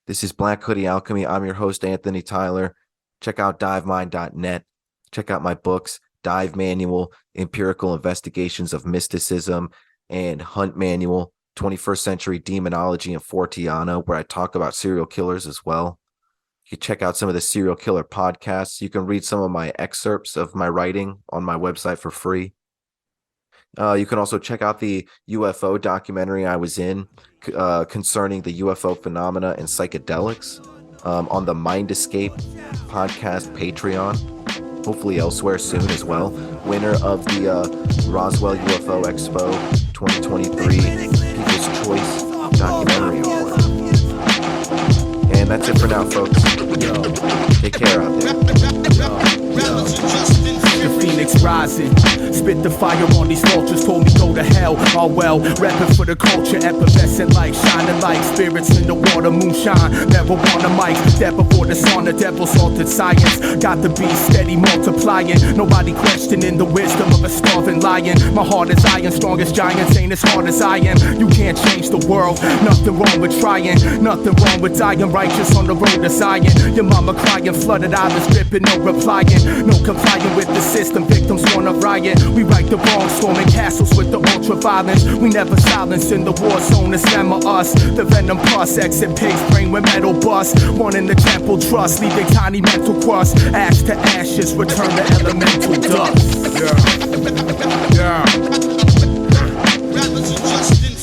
This is Black Hoodie Alchemy. I'm your host, Anthony Tyler. Check out divemind.net. Check out my books, Dive Manual, Empirical Investigations of Mysticism, and Hunt Manual, 21st Century Demonology and Forteana, where I talk about serial killers as well. You can check out some of the serial killer podcasts. You can read some of my excerpts of my writing on my website for free. You can also check out the UFO documentary I was in concerning the UFO phenomena and psychedelics on the Mind Escape podcast Patreon. Hopefully elsewhere soon as well. Winner of the Roswell UFO Expo 2023 People's Choice Documentary Award. And that's it for now, folks. Take care out there. The phoenix rising, spit the fire on these vultures, told me go to hell. Oh well, rapping for the culture, effervescent light, shining like spirits in the water, moonshine, marijuana mics, dead before the sun, the devil salted science, got the beast steady multiplying, nobody questioning the wisdom of a starving lion. My heart is iron, strongest giants ain't as hard as I am. You can't change the world, nothing wrong with trying, nothing wrong with dying righteous on the road to Zion. Your mama crying, flooded eyes dripping, no replying, no complying with the system, victims wanna riot. We right the wrong, storming castles with the ultra violence. We never silence in the war zone, it's them or us. The venom pus, exit pig's brain with metal bust. One in the temple trust, leaving tiny mental crust. Ash to ashes, return to elemental dust. Yeah.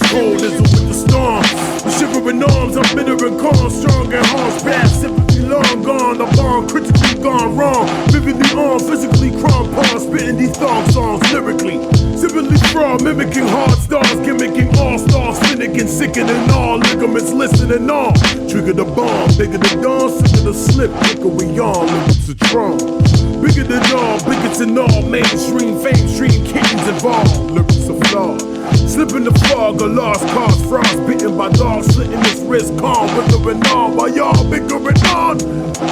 Cold is with the storm. The shivering arms, I'm bitter and calm, strong and harsh, bad sympathy long gone. The bond critically gone wrong. Vividly on, physically crumb pawn, spitting these thong songs lyrically. Simply fraud, mimicking hard stars, gimmicking all stars. schizophrenic and sicker than all. Ligaments listening on. Trigger the bomb, bigger the dawn, sicker the slip, quicker we on. Lyrics are strong. Bigger than all, bigots and all. Mainstream, fame stream, kings involved. Lyrics are flawed. Slip in the fog, a lost cause, frost bitten by dogs, slitting his wrist, calm, withering on, while y'all bickering on.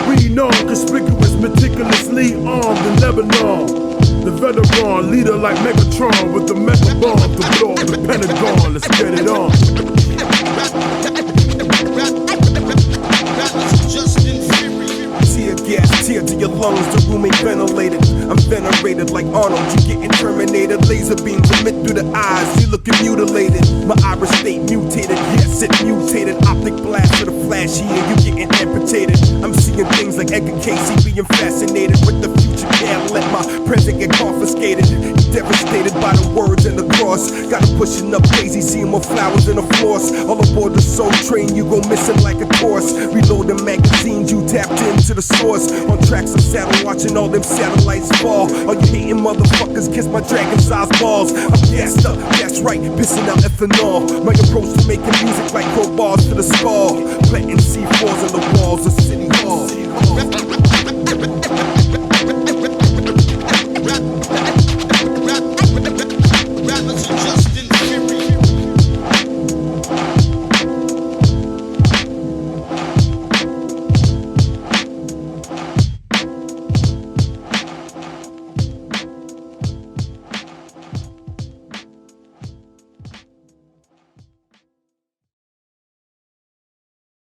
Reading on, conspicuous, meticulously armed in Lebanon. The veteran, leader like Megatron, with the mega bomb to blow up the Pentagon. Let's get it on. Tear gas, tear to your lungs, the room ain't ventilated. I'm venerated like Arnold, you getting terminated. Laser beams emit through the eyes, you looking mutilated. My iris state mutated, yes it mutated. Optic blast to the flash here, you getting amputated. I'm seeing things like Edgar Casey, being fascinated with the future. Can't let my present get confiscated. Devastated by the words and the cross. Got him pushing up crazy, seeing more flowers in the floors. All aboard the soul train, you go missing like a course. Reload the magazines, you tapped into the source. On tracks of saddle, watching all them satellites fall. All you hating motherfuckers kiss my dragon-sized balls. I'm gassed up, that's right, pissing out ethanol. My approach to making music like crowbars to the skull. Planting C4s on the walls of City Hall. Rappers